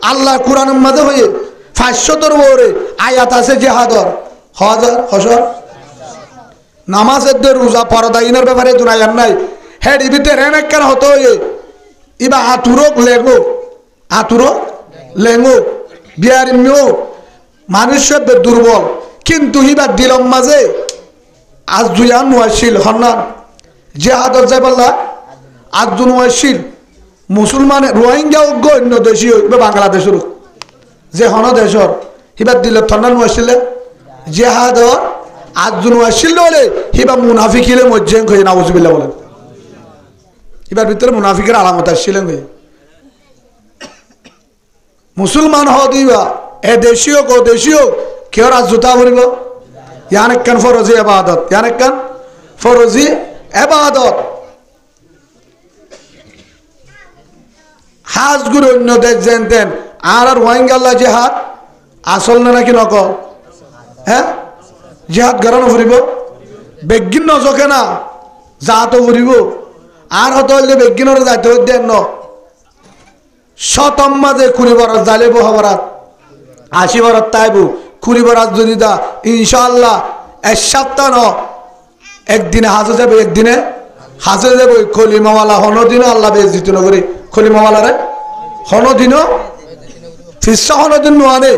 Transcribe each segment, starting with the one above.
আল্লাহ কোরআনের মাঝে হয়ে 500 ওরে আয়াত আছে জিহাদর হাজার হসর নামাজের দের রোজা পরদাইনের ব্যাপারে দুনায়ার নাই হেডি ভিতরে রেনেক কেন হতো হয়ে ইবা আতুরক লেঙ্গো বিয়ারিমিও মানুষের দুর্বল কিন্তু হিবা দিলম মাঝে আজ দুয়ান ওয়াশিল হন্নান জিহাদর যাইবাল্লা আজ দুন ওয়াশিল মুসলমান রোহিঙ্গা উগ্র অন্য দেশী হইবে বাংলাদেশের যে হন দেশর হিবা দিল থন্নান ওয়াশিলে জিহাদর আজ দুন ওয়াশিল বলে হিবা মুনাফিকিলে মজ্জেং হয়ে নাউজুবিল্লাহ বলেন এবার ভিতরে মুনাফিকের আলামত আসছিলেন হয়ে মুসলমান হওয়া দিবা এ দেশীয় গো দেশীয় কেউ রাজ জুতা ভরিব ইয়ানেকান ফরজি এবাদত ইয়ানেকান ফরজি এবাদত হাজ গুরু অন্য দেশ জানতেন আর রোহিঙ্গাল্লা জেহাদ আসল না নাকি নকল হ্যাঁ জেহাদ গড়ানো ফুরিব বেগিন নজকে না যা তো ফুরিব আর হতো হইলে বেগিনের যাইতে দেন ন শতম মাঝে 20 বরস জালে বহবরাত 80 বরস তাইবু 20 বরস যদি দা ইনশাআল্লাহ এক সপ্তাহ ন একদিনে হাজে যাবে একদিনে হাজে যাবে খলিমাওয়ালা হনদিন আল্লাহ বেজিত নগরী খলিমাওয়ালা রে হনদিন ফিসা হনদিন নোয়ানে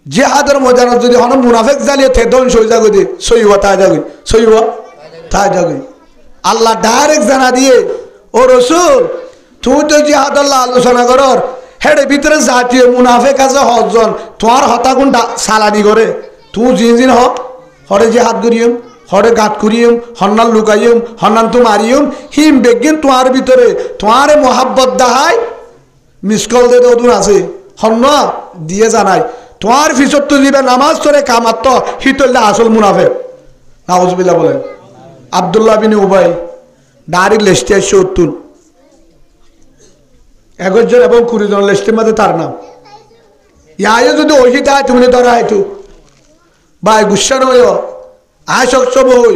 জিহাদের ময়দানে যদি হন মুনাফিক জালিয়ে থেদন সই যাগো দি সইবা তা যাগো সইবা তা যাগো আল্লাহ ডাইরেক্ট জানা দিয়ে ও রসুল তুই তো জিহাদ আল্লাহ আলোচনা করর হেডে ভিতরে জাতীয় মুনাফিক আছে হজন তোমার হতা কোনটা সালানি করে তুই জিন হ হরে জিহাদ করিম হরে গাত করিম হন্নান লুকাইম হন্নান তো মারিম হিম বেগিন তোমার ভিতরে তোমার মোহাব্বত দাহাই মিসকল দে দৌন আছে হন্ন দিয়ে জানাই তোমার ফিসত তো দিবে নামাজ তোরে কামাত হিতল্লা আসল মুনাফিক নাউজুবিল্লাহ বলেন আব্দুল্লাহ বিন উবাই ডাইরেক্ট লিস্টে আসছে উত্তুল 11 জন এবং 20 জন লিস্টের মধ্যে তার নাম ইয়ে যদি ওই তাই তুমি ধরা হয়তো ভাই গুসা নয় আশক সব হই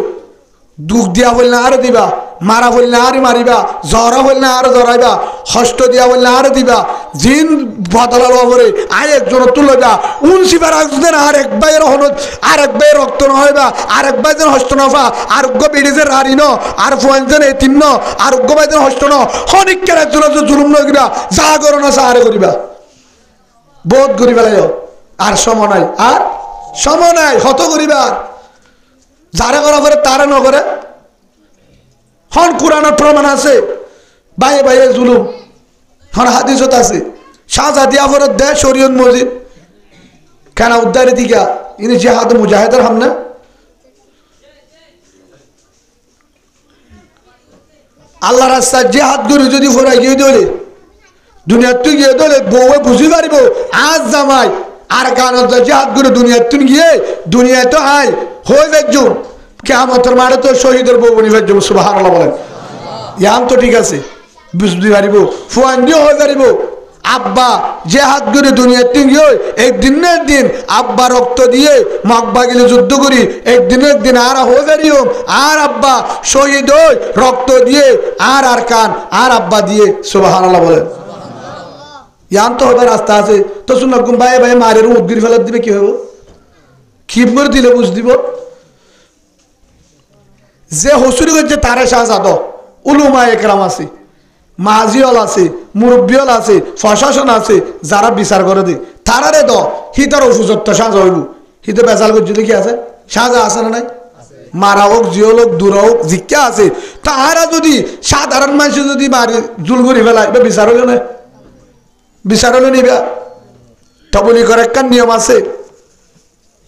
দুঃখ দিয়া বললে আর দিবা মারা বললে আর মারিবা জ্বরা বললে আর জ্বরাইবা হস্ত দিয়া বললে আর দিবা জিন বদলাল করে আয় একজন তুলবা উনসিবার একজন আর এক ভাইয়ের হনত আর এক ভাইয়ের রক্ত নহইবা আর এক ভাই যেন হস্ত নফা আরোগ্য বেড়েছে রাড়ি ন আর ফোন যেন এতিম ন আরোগ্য ভাই যেন হস্ত ন হনিকের একজন জুলুম নগিবা যা করো না সাহারে করিবা বোধ করিবা লাগে আর সময় নাই আর সময় নাই হত করিবা যারা করা করে তারা নগরে হন কোরআনের প্রমাণ আছে বাইরে বাইরে জুলুম হন হাদিসত আছে শাহজাদি আফরত দে শরীয়ত মসজিদ কেন উদ্ধারে দিকা ইনি জিহাদ মুজাহিদের হামনা আল্লাহ রাস্তায় জিহাদ গুরু যদি ফোরাই গিয়ে দলে দুনিয়ার তুই গিয়ে দলে বউয়ে বুঝি পারিব আজ জামাই আর গানত জিহাদ গুরু দুনিয়ার তুই গিয়ে দুনিয়ায় তো আয় হয়ে একজন কিয়ামতের মাঠে তো শহীদের বউ বনি একজন সুবহানাল্লাহ বলেন ইয়াম তো ঠিক আছে বুঝতে পারিব ফুয়ান দিয়ে হয়ে পারিব আব্বা জিহাদ করে দুনিয়ার তুই গিয়ে একদিনের দিন আব্বা রক্ত দিয়ে মক্কা গেলে যুদ্ধ করি একদিন আর হয়ে পারিও আর আব্বা শহীদ হই রক্ত দিয়ে আর কান আর আব্বা দিয়ে সুবহানাল্লাহ বলেন ইয়াম তো হবে রাস্তা আছে তো শুন ভাই ভাই মারের উদ্গির ফেলার দিবে কি হইব খিপ করে দিলে বুঝ দিব যে হসুরি করছে তারে শাহজাদ উলুমা একরাম আছে মাজিওল আছে মুরব্বিয়ল আছে প্রশাসন আছে যারা বিচার করে দে তারারে দ হিতার উপযুক্ত সাজা হইব হিতে বেজাল করছিল কি আছে সাজা আছে না নাই মারা হোক জিওল হোক দূর হোক জিজ্ঞা আছে তাহারা যদি সাধারণ মানুষ যদি মারি জুল করে ফেলায় বা বিচার হইল না বিচার হইল নিবা তবলি করে একটা নিয়ম আছে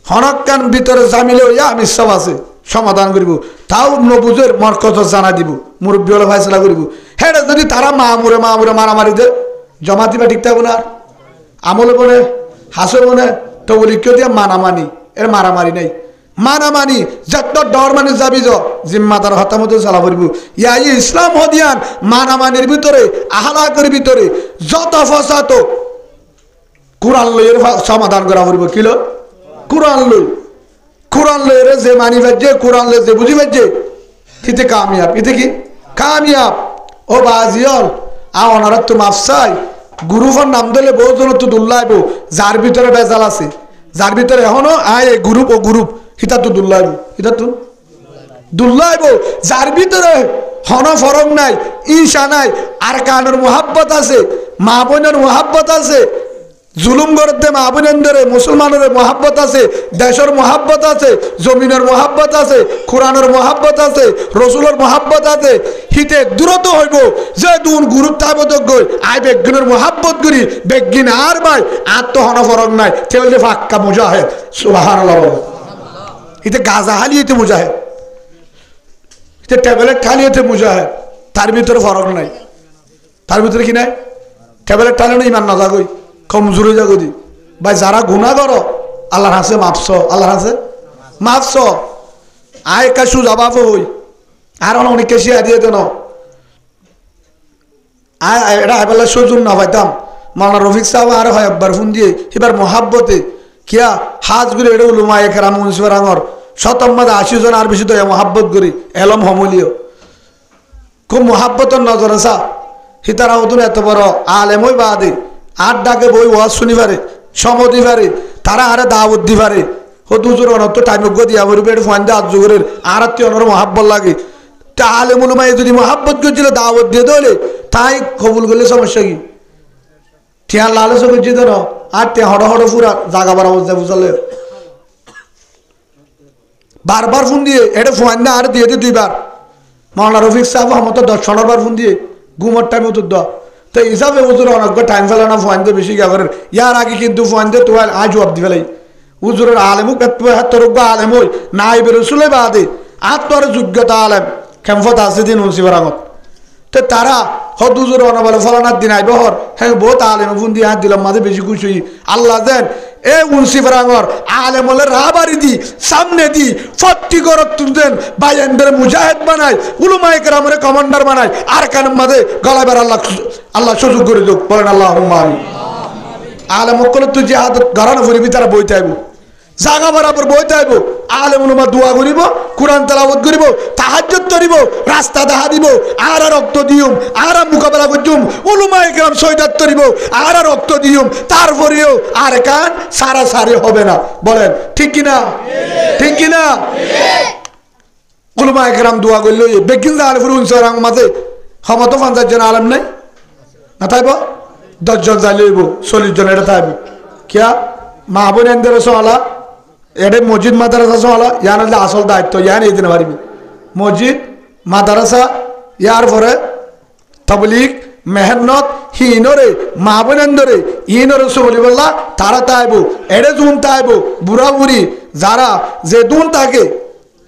হনকান ভিতরে জামিলে হইয়া আমি সব আছে সমাধান করিব তাও নবুজের মরকজ জানা দিব মুরব্বী হলে ফাইসলা করিব হ্যাঁ যদি তারা মামুরে মারামারি দে জমা দিবা ঠিক থাকবো না আমলে বলে হাসে বলে তো বলি কেউ দিয়ে মানামানি এর মারামারি নাই মানামানি যত ডর মানে যাবি জিম্মাদার হতামত চালা করিব ইয়া ইসলাম হদিয়ান মানামানির ভিতরে আহলাকের ভিতরে যত ফসাত কোরআন লইয়ের সমাধান করা করিব কিলো কোরআন লই রে যে মানি বাজে কোরআন লই যে বুঝি বাজে ইতে কামিয়াব ইতে কি কামিয়াব ও বাজিয়ল অনারত তো মাফসাই গ্রুপের নাম দিলে বহুজন তো দুল্লাইব যার ভিতরে বেজাল আছে যার ভিতরে এখনো আয় গ্রুপ ও গ্রুপ হিতা তো দুল্লাইব হিতা তো দুল্লাইব যার ভিতরে হন ফরক নাই ঈশা নাই আর কানের মোহাব্বত আছে মা বোনের মোহাব্বত আছে জুলুম করতে মা বোনেরে মুসলমানের মোহাব্বত আছে দেশের মোহাব্বত আছে জমিনের মোহাব্বত আছে কোরআনের মোহাব্বত আছে রসুলের মোহাব্বত আছে হিতে দূরত হইব যে দুন গ্রুপ তাবতক গই আই বেগিনের মোহাব্বত করি বেগিন আর ভাই আর তো হন ফরক নাই তেলে ফাক্কা মুজাহিদ সুবহানাল্লাহ হিতে গাজা হালিয়েতে মুজাহিদ হিতে ট্যাবলেট খালিয়েতে মুজাহিদ তার ভিতরে ফরক নাই তার ভিতরে কি নাই ট্যাবলেট খালে না ইমান না জাগই কমজোরি জাগদি ভাই যারা গুনাহ করো আল্লাহর হাসে মাফস আল্লাহর হাসে মাফস আয় কাশু জবাব হই আর অনেক কেসি দিয়ে দেন আয় এটা আইবেলা সজুন না পাইতাম মাওলানা রফিক সাহেব আর হয় একবার ফোন দিয়ে এবার মহাব্বতে কিয়া হাজ গুলি এটা উলুমা একরাম মুন্সিফার আঙর শতম্মাদে 80 জন আর বেশি তো মহাব্বত করি এলম হমলিও খুব মহাব্বতের নজর আসা হিতারা হতুন এত বড় আলেম হই বাদে আট ডাকে বই ওয়াজ শুনি পারে সমতি পারে তারা আরে দাওয়াত দি পারে হতুজুর অনত টাইম দিয়া বলবে এটা ফান্দে আজুগরের আর অনর মহাব্বত লাগে তা আলেম উলুমায় যদি মহাব্বত করছিল দাওয়াত দিয়ে দলে তাই কবুল করলে সমস্যা কি ঠিয়া লালচ করছি তো না আর তে হড় হড় পুরা জাগা বার অবস্থা বুঝালে বারবার ফোন দিয়ে এটা ফান্দে আর দিয়ে দি দুইবার মাওলানা রফিক সাহেব মতো 10 বার ফোন দিয়ে ঘুমার টাইম উত্তর দাও তো হিসাবে হুজুর অনেক টাইম ফেলে না ফোন দিয়ে বেশি গা করেন ইয়ার আগে কিন্তু ফোন দিয়ে তোয়াল আজ জবাব দি ফেলাই হুজুরের আলেমু তোরব্বা আলেম হই নাইবে রসুলে বাদে আর তোর যোগ্যতা আলেম খেমফত আছে দিন হুসিবার আগত তো তারা হদ হুজুর অনবলে ফলানার দিন আইব হর হ্যাঁ বহুত আলেম ফোন দিয়ে হাত দিলাম মাঝে বেশি খুশি আল্লাহ দেন এ উনসিফার আগর আলেম হলে রাবারি দি সামনে দি ফট্টি করত তুলতেন বাইন্দের মুজাহিদ বানায় উলুমায়ে কেরামের কমান্ডার বানায় আর কান মাঝে গলাবার আল্লাহ সুযোগ করে দেব বলেন আল্লাহুম্মা আমিন আলেম হকলে তুই জিহাদ ঘরানো ফুরিবি তারা বইতে আইব জাগা বরাবর বইতে আইব আলেম উলমা দোয়া করিব কোরআন তেলাওয়াত করিব তাহাজ্জুদ করিব রাস্তা দেখা দিব আর রক্ত দিউম আর মোকাবেলা করজুম উলুমায়ে কেরাম শহীদাত করিব আর রক্ত দিউম তারপরেও আর কান সারা সারি হবে না বলেন ঠিক কি না ঠিক কি না উলুমায়ে কেরাম দোয়া করল বেগিন আলে ফুরুন সরাং মাঝে ক্ষমত 50 জন আলেম নাই না তাইব 10 জন যাইব 40 জন এটা তাইব কিয়া মা বোনেদের সোয়ালা এটা মসজিদ মাদ্রাসা সোয়ালা ইয়ার আসল দায়িত্ব ইয়ান এই দিন পারিবি মসজিদ মাদ্রাসা ইয়ার পরে তবলিগ মেহনত হিনরে মা বোনেন্দরে ইনরে সবলি বললা তারা তাইব এড়ে জুন তাইব বুড়া বুড়ি যারা যে দুন থাকে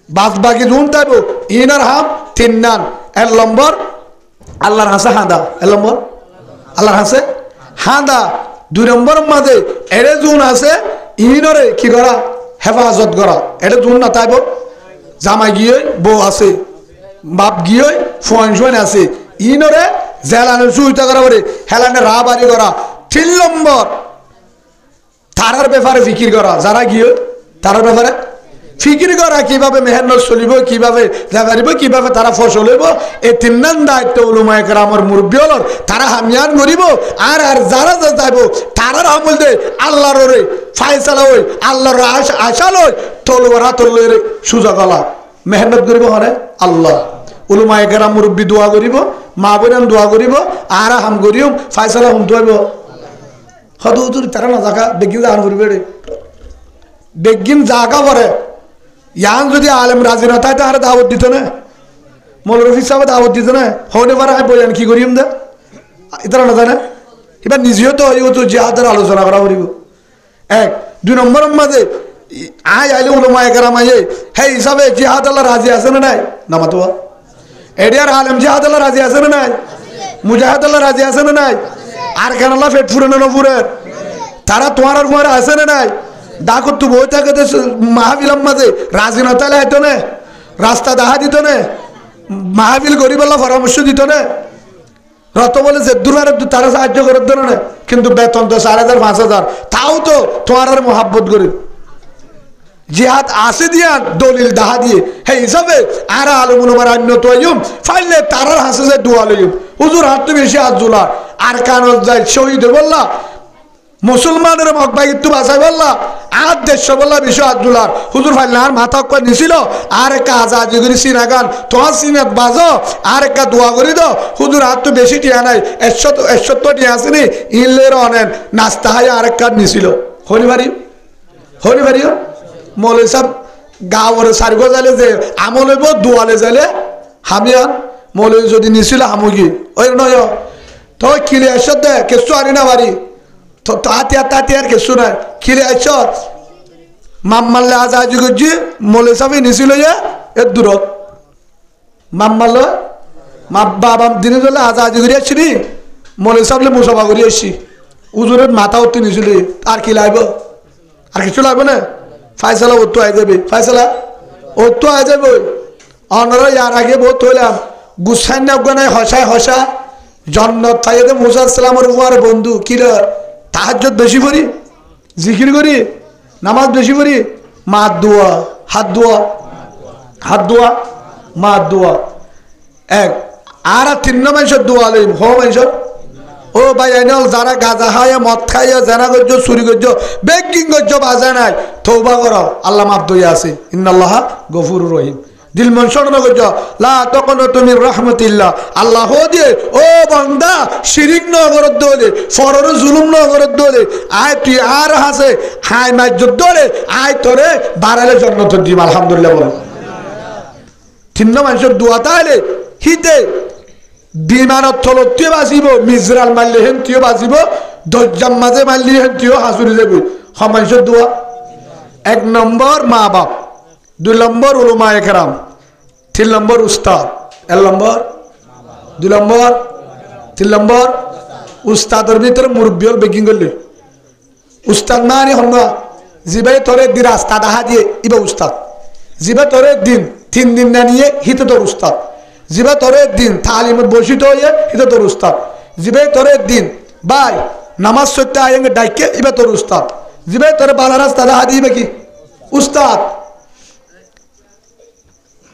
বাস বাকি জুন তাইব ইনার হাম 3 নান এর নম্বর আল্লাহর হাসে হাঁদা এর নম্বর আল্লাহর হাসে হাঁদা 2 নম্বর মাঝে এড়ে জুন আছে ইনরে কি করা হেফাজত করা এটা জুন না তাইব জামাই গিয়ে বউ আছে বাপ গিয়ে ফোন শোন আছে ইনরে জেলানের সুইতা করা বলে হেলানে রাবারি করা 3 নম্বর তারার ব্যাপারে ফিকির করা যারা গিয়ে তারার ব্যাপারে ফিকির করা কিভাবে মেহনত চলিব কিভাবে যাবারিব কিভাবে তারা ফসল হইব এই 3 নং দায়িত্ব উলুমায়ে কেরামের মুরব্বী হল তারা হামিয়ান করিব আর আর যারা যাইব তারার আমল দে আল্লাহর রে ফায়সালা হই আল্লাহর আশা লই তলওয়ার হাতর লই সুযোগ আলা মেহনত করিব হরে আল্লাহ উলুমায়ে কেরাম মুরব্বী দোয়া করিব মা বোন দোয়া করিব আর হাম করিম ফায়সালা হুম দোয়াইব হদু হুজুর তারা না জায়গা বেগিন আন করিবে রে বেগিন জায়গা পরে ইয়ান যদি আলেম রাজি না তাই তাহারে দাওয়াত দিত না মৌলভী রফিক সাহেব দাওয়াত দিত না হনে পারা বলেন কি করিম দে এটা না জানে এবার নিজেও তো হইব তো জিহাদের আলোচনা করা করিব 1 2 নম্বরের মাঝে আয় আইলে উলুমায়ে কেরাম আইয়ে হে হিসাবে জিহাদ আল্লাহ রাজি আছে না নাই নামাতো এডিয়ার আলেম জিহাদ আল্লাহ রাজি আছে না নাই মুজাহিদ আল্লাহ রাজি আছে না নাই আর কেন আল্লাহ পেট ফুরে না ফুরে তারা তোমার আর তোমার আছে না নাই ডাকত তো বই থাকে মাহফিলাম মাঝে রাজি না তাহলে হয়তো না রাস্তা দেখা দিত না মাহফিল গরিব আল্লাহ পরামর্শ দিত না রত বলে যে দূরের তারা সাহায্য করে দিল না কিন্তু বেতন তো 4000 5000 তাও তো তোমার আর মোহাব্বত করি জিহাদ আছে দিয়া দলিল দাহা দিয়ে সেই হিসাবে আর আলমুলমার অন্য তৈম ফাইলে তারার হাসে যে দোয়া লইম হুজুর হাত তো বেশি হাত জোলা আর কানত যায় শহীদ বললা মুসলমানের মকবাইত বাঁচাই বললা আর 150 বললা বেশি হাত জোলার হুজুর ফাইলে আর মাথা কয় নিছিল আর একটা আজাদি করে সিনা গান তোমার সিনাত বাজো আর একটা দোয়া করি দাও হুজুর হাত তো বেশি টিয়া নাই 170 টিয়া আসেনি ইনলের অনেন নাস্তা হাই আর একটা নিছিল হরিবারিও মৌলভী সাহেব গাঁৱৰ সারিগ যাইলে যে আমল হইব দোয়ালে যাইলে হামিয়ান মৌলভী যদি নিছিল হামুগি ওই নয় তো কিলে আস দে কেসু আনি না বাড়ি তো তাঁতি আর কেসু নাই কিলে আস মাম্মাল্লে আজ আজি করছি মৌলভী সাহেব নিছিল যে এর দূরত মাম্মাল্ল বাবা দিনে চলে আজ আজি করে আসছি নি মৌলভী সাহেবলে মুসাফা করে আসছি উজুরের মাথা উঠতে নিছিল আর কি লাগবে আর কিছু লাগবে না ফাইসালা ওত্তু আই যাবে ফাইসালা ওত্তু আই যাবে অনরা ইয়ার আগে বহুত হইলাম গুসাইন আফগানায় হসা জন্নত ফাইদে মুসা সালামের উপর বন্ধু কিরা তাহাজ্জুদ বেশি করি জিকির করি নামাজ বেশি করি হাত দোয়া এক আর 3 মানুষের দোয়া লইম হ মানুষের ও ভাই আইনাল যারা গাঁজা খাইয়া মদ খাইয়া জানা করছো চুরি করছো বেকিং করছো বাজা নাই তওবা করো আল্লাহ মাফ দইয়া আছে ইন্নাল্লাহ গফুরুর রহিম দিল মন শরণ করছো লা তাকুনতু মির রাহমাতিল্লাহ আল্লাহ দিয়ে ও বান্দা শিরিক ন করত দলে ফরর জুলুম ন করত দলে আয় তুই আর হাসে হাই মাজ্জত দলে আয় তোরে বাড়ালে জান্নাত দিম আলহামদুলিল্লাহ বল তিন মানুষের দোয়া তাইলে হিতে বিমানত থলতিও বাজিব মিজরাল মারলে হেনতিও বাজিব দজ্জাম মাঝে মারলে হেনতিও হাসুরি যাব মানুষের দোয়া 1 নম্বর মা বাপ 2 নম্বর উলামা একরাম 3 নম্বর উস্তাদ 1 নম্বর 2 নম্বর 3 নম্বর উস্তাদের ভিতরে মুরব্বী বেকিং করলে উস্তাদ মানে হন না জিবাই তোরে দি রাস্তা দেখা দিয়ে ইবা উস্তাদ জিবা তোরে দিন 3 দিন না নিয়ে হিতে তোর উস্তাদ জিবা তোরে দিন তালিমত বসিত হয়ে হিতে তোর উস্তাদ জিবাই তোরে দিন ভাই নামাজ সত্যি আয়েঙ্গে ডাইকে ইবা তোর উস্তাদ জিবাই তোরে বালা রাস্তা দেখা দিবে কি উস্তাদ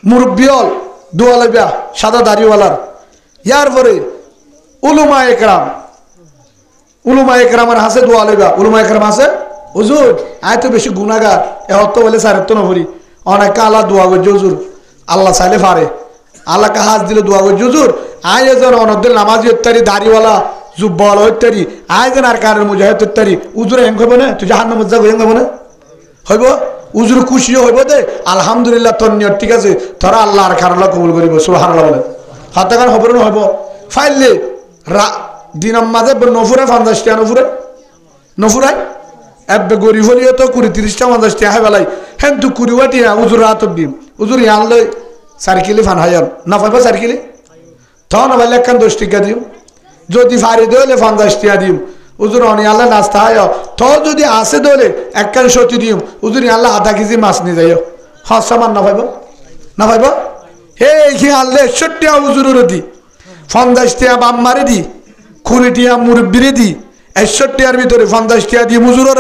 মুরব্বিয়ল দোয়া লাগবা সাদা দাড়িওয়ালার ইয়ার পরে উলুমা একরামের হাসে দোয়া লাগবা উলুমা একরাম আছে হুজুর আয় তো বেশি গুনাহগার এ হত বলে সারত না ভরি অনেক আল্লাহ দোয়া করছে হুজুর আল্লাহ চাইলে পারে আল্লাহকে হাজ দিলে দোয়া করছে হুজুর আয় এজন অনদ্দিন নামাজি ইত্যাদি দাড়িওয়ালা জুব্বাওয়ালা ইত্যাদি আয় যেন আর কারের মুজাহিদ ইত্যাদি হুজুর হেং হইব না তুই জাহান্নাম মজ্জা হেং হইব না হইব উজুর খুশি হইব দে আলহামদুলিল্লাহ তোর নিয়ত ঠিক আছে তোরা আল্লাহ আর খারাপ কবুল করিব সুবহানাল্লাহ বলে হাতে খবর না হইব ফাইলে দিনের মাঝে নফুরে 50 টাকা নফুরাই এবে গরিব হলিও তো 20-30টা 50 টাকা বেলাই হেন তু কুড়িওয়াটি উজুর রাত দিম উজুর ইয়ান লই সার্কিলি ফান হায়ান না পাইব সার্কিলি তখন বলে একখান 10 টাকা দিম যদি ফারি দলে 50 টাকা দিম উজুর অনি আল্লাহ নাস্তা হয় তো যদি আসে দলে একখান সতি দিম উজুর আল্লাহ আধা কেজি মাছ নিয়ে যাই হস সামান না পাইব হে কি আল্লাহ 60 টাকা উজুরের দি 50 টাকা বাম মারে দি 20 টাকা মুরব্বিরে দি 61 টাকার ভিতরে 50 টাকা দি মুজুরের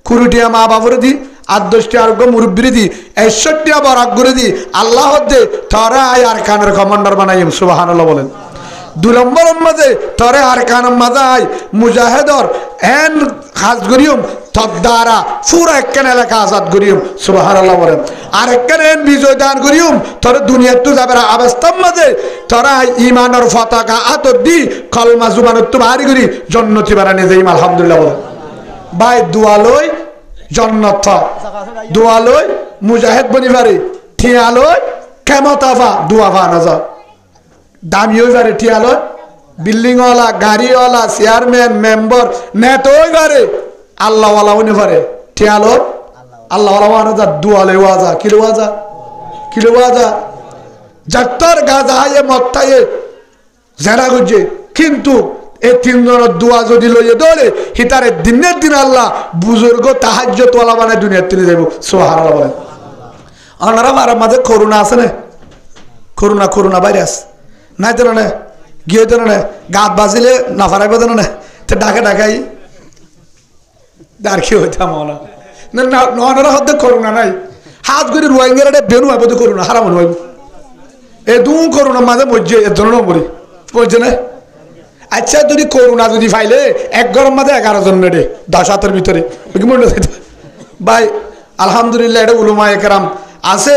20 টাকা মা বাবরে দি 8-10 টাকা মুরব্বিরে দি 61 টাকা বরাক করে দি আল্লাহ দে তোরা আর কানের কমান্ডার বানাইম সুবহানাল্লাহ বলেন 2 নম্বরের মাঝে তোরে আর কানের মাঝে আই মুজাহিদর এন খাস করিম তোর দ্বারা পুরো একখান এলাকা আজাদ করিম সুবহানাল্লাহ বলেন আর একখান এন বিজয় দান করিম তোর দুনিয়ার তো যাবে অবস্থার মাঝে তোরা ইমানের পতাকা আত দি কলমা জুবানত তো বাড়ি করি জন্নতি বানানি যাইম আলহামদুলিল্লাহ বলেন ভাই দোয়ালই জন্নত দোয়ালই মুজাহিদ বনি পারে ঠিয়ালই কেমতাফা দোয়াফা না যা দামি হয়ে পারে ঠিয়ালই বিল্ডিংওয়ালা গাড়িওয়ালা চেয়ারম্যান মেম্বার নেতা হয়ে পারে আল্লাহওয়ালা হয়ে পারে ঠিয়ালই আল্লাহওয়ালা মানে যা দোয়ালে ওয়াজা কিলো ওয়াজা যাত্তার গাজা হাইয়ে মত্তাইয়ে জেরা করছে কিন্তু এই 3 জনের দোয়া যদি লইয়ে দলে হিতারে দিনের দিন আল্লাহ বুজুর্গ তাহাজ্জুদওয়ালা বানায় দুনিয়ার তিনি যাইব সুবহানাল্লাহ বলেন ওনারা মারার মাঝে করোনা আছে না করোনা ভাইরাস নাই তো না গিয়ে তো না গাত বাজিলে না ফারাইব তো না তো ডাকাই আর কি হইতাম না ওনারা হতে করোনা নাই হাত করে রোহিঙ্গার বেনু আবদ্ধ করুন হারাম হইব এ দু করুন মাঝে মজ্জে এর জন্য বলি বলছে না আচ্ছা যদি করুণা যদি ফাইলে এক গরম মাঝে 11 জন নেড়ে 10 হাতের ভিতরে ভাই আলহামদুলিল্লাহ এটা উলুমা একরাম আছে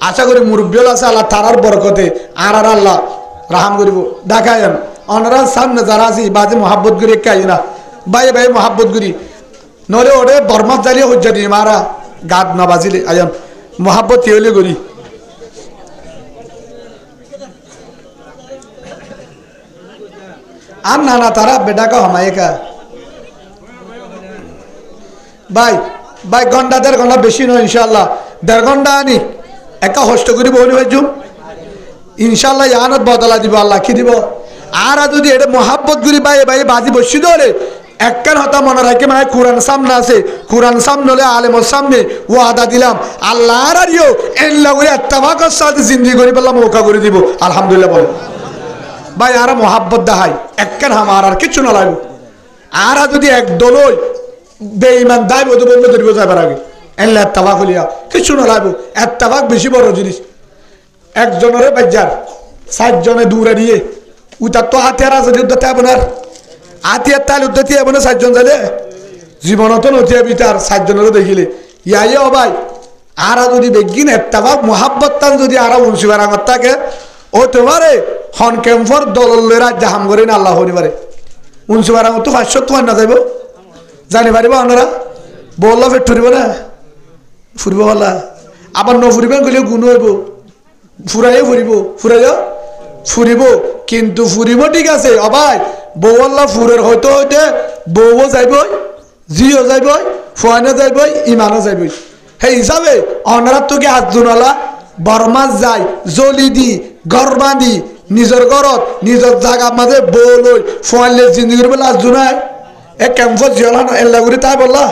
আশা করি মুরব্বিয়ল আছে আল্লাহ তারার বরকতে আর আল্লাহ রাহাম করিব ডাকায়েন অনরা সামনে যারা আছি বাজে মহাব্বত করি কাই না ভাই ভাই মহাব্বত করি নলে ওরে বর্মাত জ্বালিয়ে হজ্জা দিয়ে মারা গাদ না বাজিলে আয়ান মহাব্বত হইলে করি আর না না তারা বেটাকা হমায়কা ভাই ভাই ঘন্টা 1.5 ঘন্টা বেশি নয় ইনশাল্লাহ 1.5 ঘন্টা আনি একা হষ্ট করি বলি ভাইজুম ইনশাল্লাহ ইয়ানত বদলা দিব আল্লাহ কি দিব আর যদি এটা মহাব্বত করি ভাই ভাই বাজি বসি দলে একখান হতা মনে রাখে মানে কোরআন সামনে আছে কোরআন সামনে হলে আলেমর সামনে ও আদা দিলাম আল্লাহ আর ইও এল্লা করে ইত্তেফাকের সাথে জিন্দেগি করে পেলাম মৌকা করে দিব আলহামদুলিল্লাহ বলে ভাই আর মহাব্বত দেখাই একখান আমার আর কিছু না লাগবে আর যদি একদল বেঈমান দায় বধু বন্ধ ধরিব যাবার আগে এল্লা ইত্তেফাক হলিয়া কিছু না লাগবে ইত্তেফাক বেশি বড় জিনিস একজনের বাজ্জার 60 জনে দূরে নিয়ে উতা তো হাতিয়ার আছে যুদ্ধতে আপনার হাতিয়ার তাল উদ্ধতি আপনার 60 জন যাইলে জীবনত নথিয়া বিতার 60 জনেরও দেখিলে ইয়াই ও ভাই আর যদি বেগিন ইত্তেফাক মহাব্বত তান যদি আর উনসিবার আগত থাকে ও তোমারে হন ক্যাম্পর দললেরা জাহাম করে না আল্লাহ হরি পারে 19 আগত তো 500 তোমার না যাইব জানি পারিব আপনারা বললা ফের ফুরিব না ফুরিব বলা আবার ন ফুরিবেন গেলেও গুণ হইব ফুরাইও ফুরিব ফুরাইও ফুরিব কিন্তু ফুরিব ঠিক আছে অবাই বউ আল্লাহ ফুরের হইতে হইতে বউও যাইব জিও যাইব ফুয়ানো যাইব ইমানও যাইব সেই হিসাবে অনারাত তোকে হাত জোনালা বরমাস যায় জলি দি গরমা দি নিজের ঘরত নিজের জায়গার মাঝে বউ লই ফুয়াইলে জিন্দিগির বেলা হাত জোনায় এক ক্যাম্পত জিয়ালা এল্লা করে তাই বললা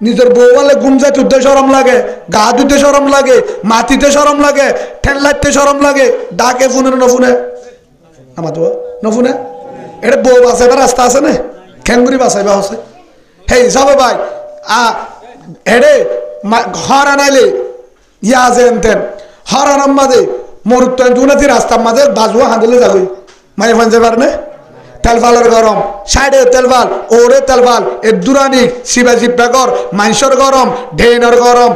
নিজের বউ বলে ঘুম যায় তুলতে সরম লাগে গা ধুতে সরম লাগে মাটিতে সরম লাগে ঠেল্লাইতে সরম লাগে ডাকে ফোনে নফুনে আমার তো নফুনে এটা বউ বাঁচাইবার রাস্তা আছে না খেঙ্গুরি বাঁচাইবা আছে সেই হিসাবে ভাই এড়ে হর আনাইলে ইয়া যে এনতেন হর আনার মাঝে মরুত্ব দুনাতি রাস্তার মাঝে বাজুয়া হাঁদিলে যাবই মাঝে ফান যাবার না তেলফালের গরম সাইডে তেলফাল ওরে তেলফাল এর দুরানি শিবাজি পেকর মাইসর গরম ঢেনের গরম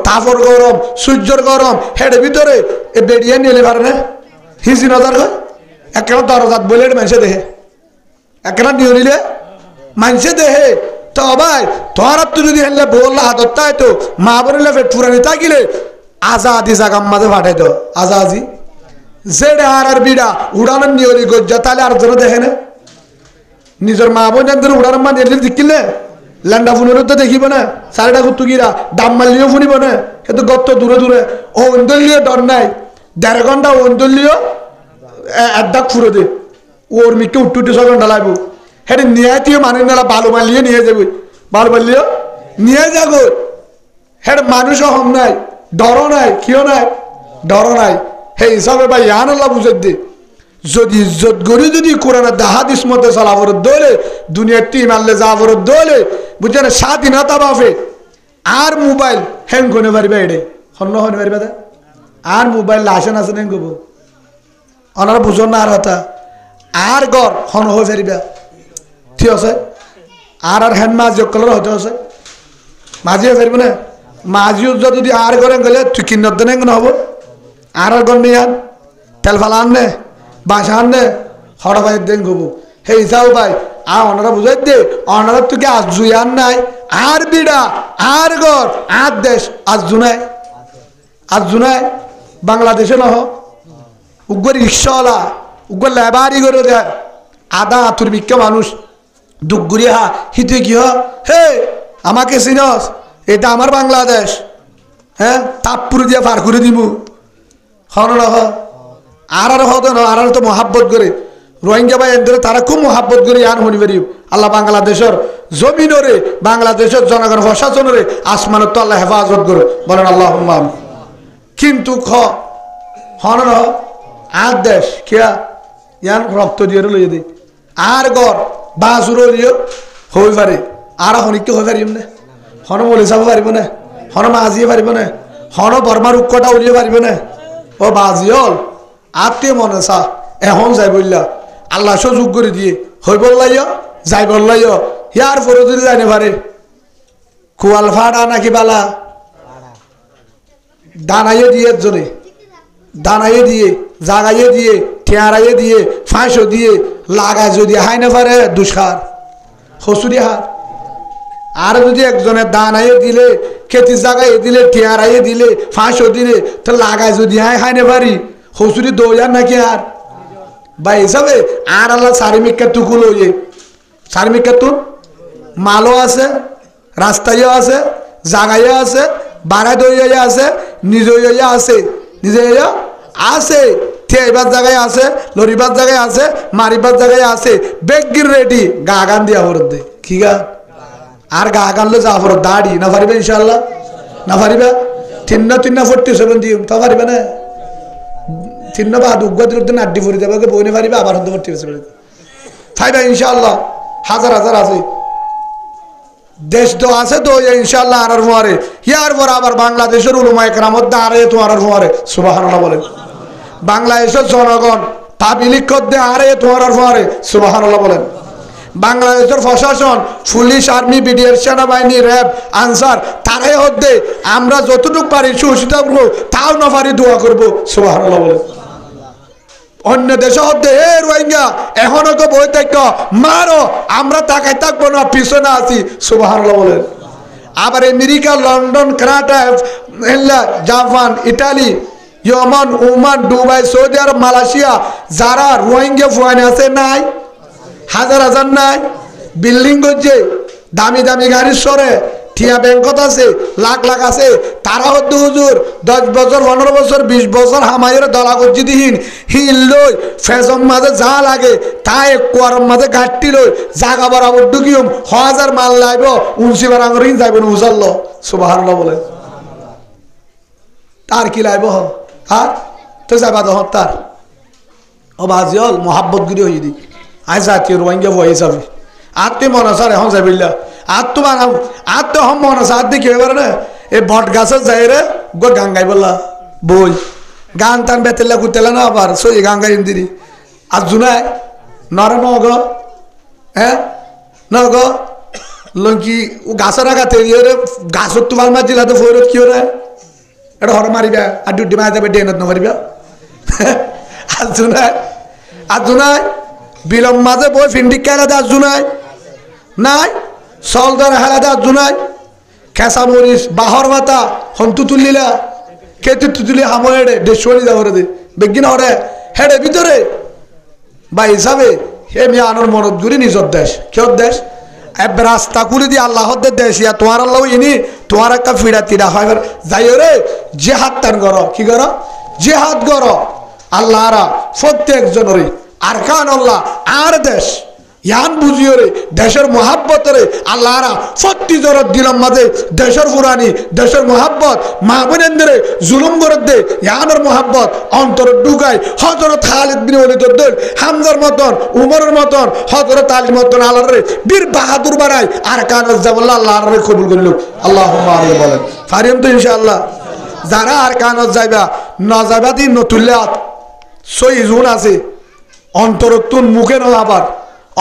তাফর গরম সূর্যর গরম হেডে ভিতরে এ বেরিয়ে নিলে পারে না হিসি নজর হয় একটা দরজাত বলে মানুষে দেহে একটা নিয়ে নিলে মানুষে দেহে তো ভাই তোর তুই যদি হেললে বললা হাতত তাই তো মা বলিলে ফের ফুরানি তাকিলে আজাদি জাগাম মাঝে ফাটাই তো আজাদি জেডে আর বিড়া উড়ানোর নিয়লি গজ্জা তাহলে আর জন দেখে না নিজের মা বোন উড়ানোর মান এলে দেখিলে ল্যান্ডা ফোনের তো দেখিব না সারিটা কুতুকিরা দাম মারলিও ফুনিব না কিন্তু গত দূরে দূরে ও অন্দলিও ডর নাই 1.5 ঘন্টা অন্দলিও একদাক ফুরে দে ওর মিকে উঠতে 6 ঘন্টা লাগবো হেঁটে নিয়ে মানে না বালু মারলিয়ে নিয়ে যাবো বালু মারলিও নিয়ে যাবো হেঁটে মানুষও হম নাই ডরও নাই কিও নাই ডরও নাই সেই হিসাবে ভাই ইয়ান আল্লাহ বুঝে দে যদি ইজ্জত গড়ি যদি কোরআনের হাদিস মতে চলাফর দলে দুনিয়ার টিম আনলে যাওয়ার দলে বুঝছে না স্বাধীনতা বাফে আর মোবাইল হ্যাং করে পারবে এডে হন্য হনে পারবে আর মোবাইল লাসেন আছে নেন গব ওনারা বুঝো না আর হতা আর গড় হন হয়ে পারিবা ঠিক আছে আর হ্যান মাঝি কলর হতে আছে মাঝিও পারবে না মাঝিও যদি আর গড়ে গেলে তুই কিন্নত দেন হব আর গড় নিয়ে আন তেল ফালা আননে বাসা আননে হড়া ভাই দেন গবু সেই হিসাব ভাই আর ওনারা বুঝাই দে ওনারা তোকে আজ জুই আর নাই আর বিড়া আর গড় আর দেশ আজ জুনায় বাংলাদেশে নহ উগ্র রিক্সাওয়ালা উগ্র লেবারি করে দেয় আদা আতুর বিক্ষা মানুষ দুগুরি হা হিতে কি হে আমাকে চিনস এটা আমার বাংলাদেশ হ্যাঁ তাপপুর দিয়ে পার করে দিব হন নহ আর হতো না আর তো মহাব্বত করে রোহিঙ্গা ভাই এদের তারা খুব মহাব্বত করে ইয়ান হনি পারি আল্লাহ বাংলাদেশের জমিনরে বাংলাদেশের জনগণ প্রশাসনরে আসমানত তো আল্লাহ হেফাজত করে বলেন আল্লাহ কিন্তু হন নহ আর দেশ কিয়া ইয়ান রক্ত দিয়ে লইয়ে দিই আর গড় বাসুর হয়ে পারে আর হনিকে হয়ে পারিম না হন মলি চাব পারিব না হন মাজিয়ে পারিব না হন বর্মার উৎকটা উলিয়ে পারিবে না ও বাজিয়ল আত্মীয় মনে চা এখন যাই বললা আল্লাহ সুযোগ করে দিয়ে হই বললাইও যাই বললাইও ইয়ার পরে যদি যাইতে পারে কুয়াল ফাড়া নাকি বালা দানাইয়ে দিয়ে জনে দানাইয়ে দিয়ে জাগাইয়ে দিয়ে ঠেয়ারাইয়ে দিয়ে ফাঁসও দিয়ে লাগায় যদি হাই না পারে দুষ্কার হসুরি হার আর যদি একজনের দানাইয়ে দিলে খেতি জাগাইয়ে দিলে ঠেয়ারাইয়ে দিলে ফাঁসও দিলে তো লাগায় যদি হাই না পারি হসুরি দৌড়ার নাকি আর বা হিসাবে আর আল্লাহ সারিমিকা টুকুল হয়ে সারিমিকা তুন মালও আছে রাস্তায়ও আছে জাগাইও আছে বাড়াই দইয়া আছে নিজে আছে নিজে আছে থেবার জায়গায় আছে লরিবার জায়গায় আছে মারিবার জায়গায় আছে বেগির রেডি গা গান দিয়া ফরত দে কি গা আর গা গানলে যা ফরত দাড়ি না পারিবে ইনশাল্লাহ না পারিবা তিন্ন 47 দিম তা পারিবে না তিন্ন বাদ উগ্র দিন আড্ডি ফরি দেবে বই না পারিবে আবার 47 ফাইবা ইনশাল্লাহ হাজার হাজার আছে দেশ তো আছে তো ইনশাল্লাহ আর ফোয়ারে ইয়ার পর আবার বাংলাদেশের উলুমা একরামত আরে তোমার ফোয়ারে সুবহানাল্লাহ বলেন বাংলাদেশের জনগণ পাবলিক দে আরে তোমার ফোয়ারে সুবহানাল্লাহ বলেন বাংলাদেশের প্রশাসন পুলিশ আর্মি বিডিআর সেনাবাহিনী র্যাব আনসার তারাই হদ্দে আমরা যতটুকু পারি সুশিতা করবো তাও না পারি দোয়া করবো সুবহানাল্লাহ বলেন অন্য দেশে হতে এ রোহিঙ্গা এখনো তো বই থাক মারো আমরা তাকাই থাকবো না পিছনে আছি সুবহানাল্লাহ বলেন আবার America London Canada Japan Italy Yemen Oman Dubai Saudi Arabia Malaysia যারা রোহিঙ্গা ফুয়ানে আছে নাই হাজার হাজার নাই বিল্ডিং করছে দামি দামি গাড়ির সরে ঠিয়া ব্যাংকত আছে লাখ লাখ আছে তারা হচ্ছে হুজুর 10 বছর 15 বছর 20 বছর হামাইয়ের দলা করছি দিহীন হিল লই ফেজম মাঝে যা লাগে তাই কোয়ারম মাঝে ঘাটটি লই জাগা বরাবর ঢুকিম 1000 মাল লাইব উনসি বার আঙরিন যাইব না উজাল্লাহ সুবহানাল্লাহ বলে তার কি লাইব হ্যাঁ তো যাবা দহ তার ও বাজিয়ল মোহাব্বত গিরি হয়ে দি আজ জাতীয় রোহিঙ্গা বয়ে যাবে আত্মীয় মনে স্যার এখন যাবিল্লা আত্ম বানাও আত্ম হম মনে আছে আত্মীয় কি ব্যাপার না এই বট গাছের যাই রে গো গান গাই বললা বই গান টান বেতেলা কুতেলা না আবার সই গান গাই দিদি আর জুনাই নরে নগ হ্যাঁ নগ লঙ্কি গাছের আগা তেরিয়ে রে গাছত তোমার মাছ দিলা তো ফৈরত কি রে এটা হর মারিবা আর ডুডি মারি যাবে ডেনত নমারিবা আর জুনাই বিলম মাঝে বই ফিন্ডিক খেলা দেয় জুনাই নাই সলদার হেলা দেয় জুনাই খেসা মরিস বাহর মাতা হন্তু তুলিলা কেতু তুলি হামো হেডে দেশি যাবরে দে বেগিন হরে হেডে ভিতরে বা হিসাবে হে মিয়া আনোর মনত গুরি নিজর দেশ কেউ দেশ এবার রাস্তা করে দিয়ে আল্লাহদের দেশ ইয়া তোমার আল্লাহ ইনি তোমার একটা ফিরা তিরা হয় যাই রে জেহাদ টান করো কি করো জেহাদ করো আল্লাহরা প্রত্যেক জনরে আর কান আল্লাহ আর দেশ ইয়ান বুঝিও রে দেশের মহাব্বতরে আল্লাহরা সত্যি জরত দিলাম মাঝে দেশের ফুরানি দেশের মহাব্বত মা বোনেন্দ্রে জুলুম করে দে ইয়ানোর মহাব্বত অন্তর ঢুকায় হজরত খালিদ বিন ওয়ালিদ হামজার মতন উমরের মতন হজরত আলীর মতন আল্লাহরে বীর বাহাদুর বানায় আর কান জাবল্লাহ আল্লাহরে কবুল করিল আল্লাহুম্মা আমিন বলেন ফারিম তো ইনশাআল্লাহ যারা আর কান যাইবা না যাইবা দিন নতুল্লাত সই জুন আছে অন্তরতুন মুখে ন আবার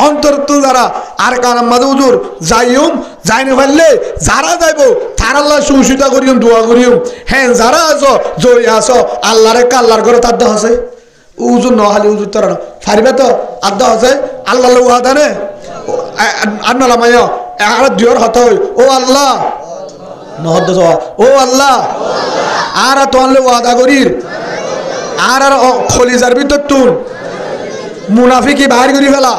অন্তরতুন যারা আর কানাম মাঝে হুজুর যাইম যাইনি ফেললে যারা যাইব তার আল্লাহ সুশিতা করিম দোয়া করিম হ্যাঁ যারা আছো জয় আছো আল্লাহরে কাল্লার করে তার দেওয়া আছে হুজুর নহালি হুজুর তারা ফারিবে তো আদা আছে আল্লাহ ওয়াদানে আন্নালা মায় আর দিওর হত ও আল্লাহ নহদ ও আল্লাহ আর তোয়ালে ওয়াদা করির আর খলিজার ভিতর তুন মুনাফিকি বাহির করি ফেলা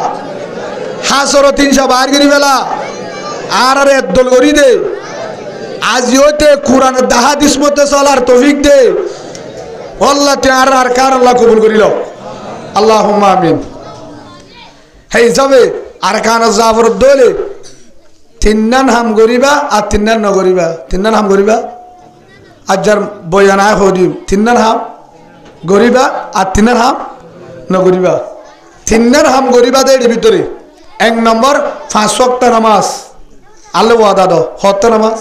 হাসর 300 বাহির করি ফেলা আর একদল করি দে আজিওতে কোরআন হাদিস মতে চলার তৌফিক দে আল্লাহ তে আর কার আল্লাহ কবুল করিল আল্লাহুম্মা আমিন হেই যাবে আর কান জাফর দলে তিননান হাম করিবা আর তিননান ন করিবা তিননান হাম করিবা আজার বয়ানা হদিম তিননান হাম গরিবা আর তিনার হাম নগরিবা তিনার হাম গরিবা দেয় ভিতরে 1 নম্বর 5 ওয়াক্ত নামাজ আল্লাহ ওয়াদা দাও হত নামাজ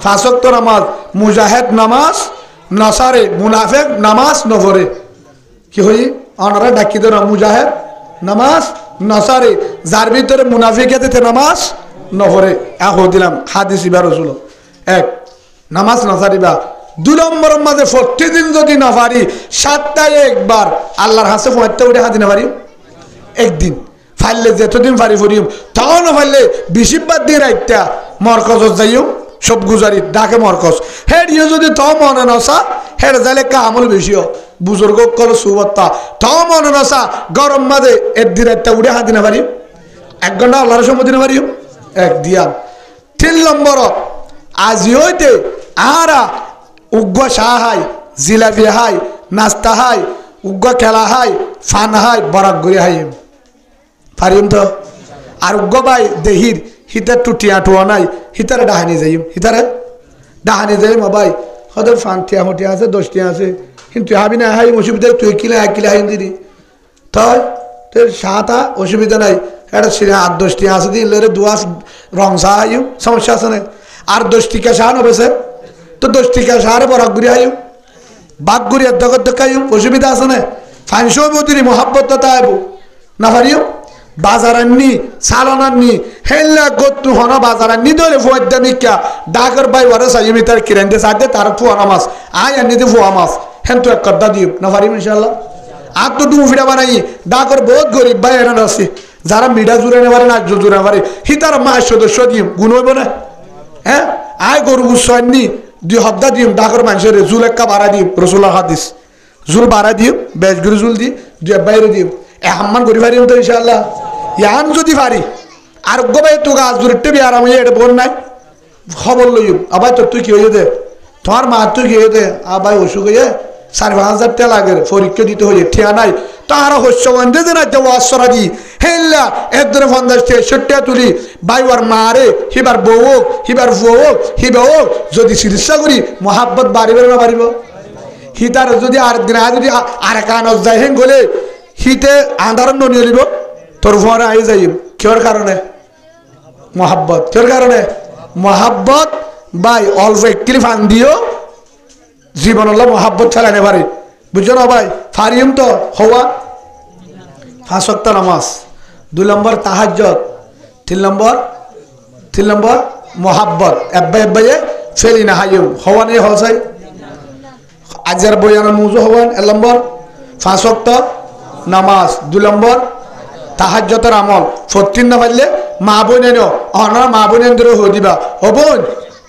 পাঁচ ওয়াক্ত নামাজ, মুজাহিদ নামাজ নসারে, মুনাফিক নামাজ নফরে। কি হই ওনারা ডাকি দেন মুজাহিদ নামাজ নসারে, যার ভিতরে মুনাফিকেতে নামাজ নফরে। এখন দিলাম হাদিস ইবা রসুল এক নামাজ নসারিবা। 2 নম্বর মাঝে প্রতিদিন যদি না পারি 7টায় একবার আল্লাহর হাসে ফোঁতে উঠে হাতি না পারি একদিন ফাইলে যেতদিন পারি ফরিম, তাও না পারলে 20 দিন রাইতা মরকজ যাইও সব গুজারি ডাকে মরকজ হেডিও যদি তাও মনে নসা হেড যাইলে কামল বেশিও বুজুর্গ কল সুবত্তা তাও মনে নসা গরম মাঝে একদিন রাইতা উঠে হাতি না পারি 1 ঘন্টা আল্লাহর সম্মতি না পারিও এক দিয়া। 3 নম্বর আজি হইতে আরা উগ্র শাহ হাই, জিলাপি হাই, নাস্তা হাই, উগ্র খেলা হাই, ফান হাই, বরাক গড়ি হাই পারিম তো। আর উগ্র ভাই দেহির হিতার টুটিয়া টুয়া নাই, হিতারে ডাহানি যাইম, হিতারে ডাহানি যাইম ভাই হয়তো ফান টিয়া হটিয়া আছে 10টিয়া আছে, কিন্তু হাবি না হাই অসুবিধা তুই কিলা 1 কিলা হাইন দিদি তাই তোর সাতা অসুবিধা নাই। এটা সিরে 8-10টিয়া আছে দিন লেরে দুয়াস রং চা হাইম সমস্যা আছে না। আর 10টিকা শাহ নবেছে তো 10টিকা শাহরে বরাক গুড়ি হাইম বাঘ গুড়ি দোকাইম অসুবিধা আছে না। ফাইনশো বদিরি মহাব্বত তাইব না পারিও বাজারান্নি সালানান্নি হেল্লা গত্তু হনা বাজারান্নি দলে ফুয়াদ্দা নিকা ডাকর বাই ওয়ারে সাইমি তার কিরান্দে সাদে তার ফুয়ানা মাছ আই আন্নি দে ফুয়া মাছ হেন তো এক কদ্দা দিও না পারিম ইনশাআল্লাহ। আর তো ডুমু ফিডা বানাই ডাকর বহুত গরিব ভাই এরা আছে যারা মিডা জুড়ে নেবারে না জুড়ে নেবারে হিতার মাস সদস্য দিম গুণ হইব না। হ্যাঁ আয় গরু গুসান্নি 2 হপ্তাহ দিম ডাকর মানুষের জুল একটা বাড়া দিম রসুল্লাহ হাদিস জুল বাড়া দিম বেশ গরু জুল দি 2 বাইরে দিম হাম্মান করি পারিম তো ইনশাআল্লাহ। ইয়ান যদি পারি আর গোবাই তো গাছ দূরতে বিয়ার আমি এটা বোন নাই খবর লইম আবার তোর তুই কি হয়ে দে তোমার মা তুই কি হয়ে দে আবার অসুখ হয়ে 4-5 টাকা লাগে পরীক্ষা দিতে হয়ে ঠিয়া নাই তার হস্য বন্ধে যে না ওয়াসরা দি হেল্লা একদরে 50-60 তুলি বাইওয়ার মারে হিবার বউ হিবার বউ হিবাও যদি চিকিৎসা করি মহাব্বত বাড়িবে না বাড়িব। হিতার যদি আর দিন যদি আর কান যায় হেন গলে হিতে আন্ধারণ নিয়ে লিব তোর ভরে আই যাই কিয়র কারণে মহাব্বত, কিয়র কারণে মহাব্বত ভাই অল্প একটি ফান দিও জীবন হল মহাব্বত চালানে পারে বুঝছো না ভাই। ফারিম তো হওয়া 5 ওয়াক্ত নামাজ, 2 নম্বর তাহাজ্জুদ, 3 নম্বর মহাব্বত এব্বাই এব্বাইয়ে ফেলি না হাইম হওয়া নেই হসাই আজার বয়ানা মুজু হওয়ান 1 নম্বর 5 ওয়াক্ত নামাজ, 2 নম্বর তাহাজ্জুদের আমল 14 না পারলে মা বোন এনো অনার মা বোন এন ধরে হয়ে দিবা ও বোন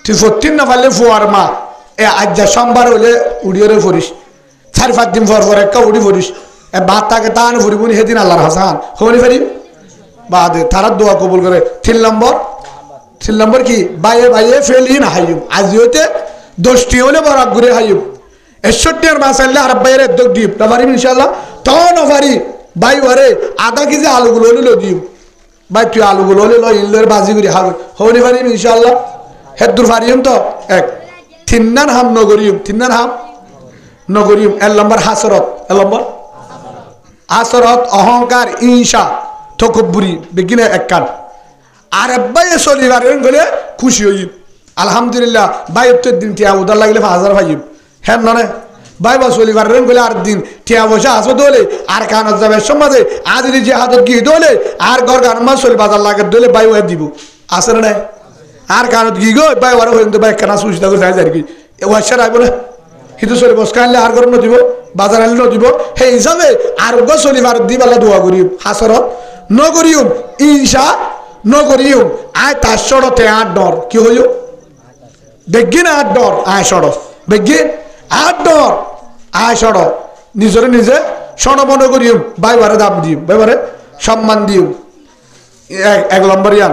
তুই 14 না পারলে ফুয়ার মা এ আজ্জা সোমবার হলে উড়িয়ে ফরিস 4-5 দিন পর একটা উড়ি ফরিস এ বাদ তাকে তান ফুরিবনি সেদিন আল্লাহর হাসান হবনি পারি বাদে তারা দোয়া কবুল করে। 3 নম্বর কি বাইয়ে বাইয়ে ফেলি না হাইম আজি হইতে 10টি হলে বরাক ঘুরে হাইম 61 মাস আনলে আর বাইরে দোক দিম না পারিম ইনশাআল্লাহ। তাও না পারি ভাই ওরে আধা কেজি আলুগুলো হলে লো দিম ভাই তুই আলুগুলো হলে লো ইলের বাজি করে হাবে হবনি পারিম ইনশাআল্লাহ। হেদুর পারিম তো এক 3 হাম নগরিম 3 হাম নগরিম 1 নম্বর হাসরত 1 নম্বর হাসরত অহংকার ঈর্ষা তকব্বুরি বেগিনে এক কান আর ভাই চলিবার গেলে খুশি হইম আলহামদুলিল্লাহ ভাই উত্তর দিন টিয়া উদার লাগলে 5000 ভাইম হ্যাঁ নয় ভাই বা চলিবার গেলে আর দিন টিয়া বসে আসো দোলে আর কানত যাবে সমাজে আজ যে হাতত গিয়ে দোলে আর ঘর গান মাছ চলি বাজার লাগে দোলে ভাই ওয়ে দিব আসে না আর কানত গিয়ে গো ভাই ওরা হইতে ভাই কেনা সুবিধা করে যাই আর কি ওয়াশা রাখবো না কিন্তু চলি বসকা আনলে আর ঘর নদিব বাজার আনলে নদিব সেই হিসাবে আর গো চলিবার দিবালা দোয়া করিম হাসরত নগরিম ঈর্ষা নগরিম আয় তার সড়তে 8 ডর কি হইও বেগিন 8 ডর আয় সড় বেগিন 8 ডর আয় সড় নিজরে নিজে সড় মনে করিম বাইবারে দাম দিম বাইবারে সম্মান দিম 1 নম্বর ইয়ান।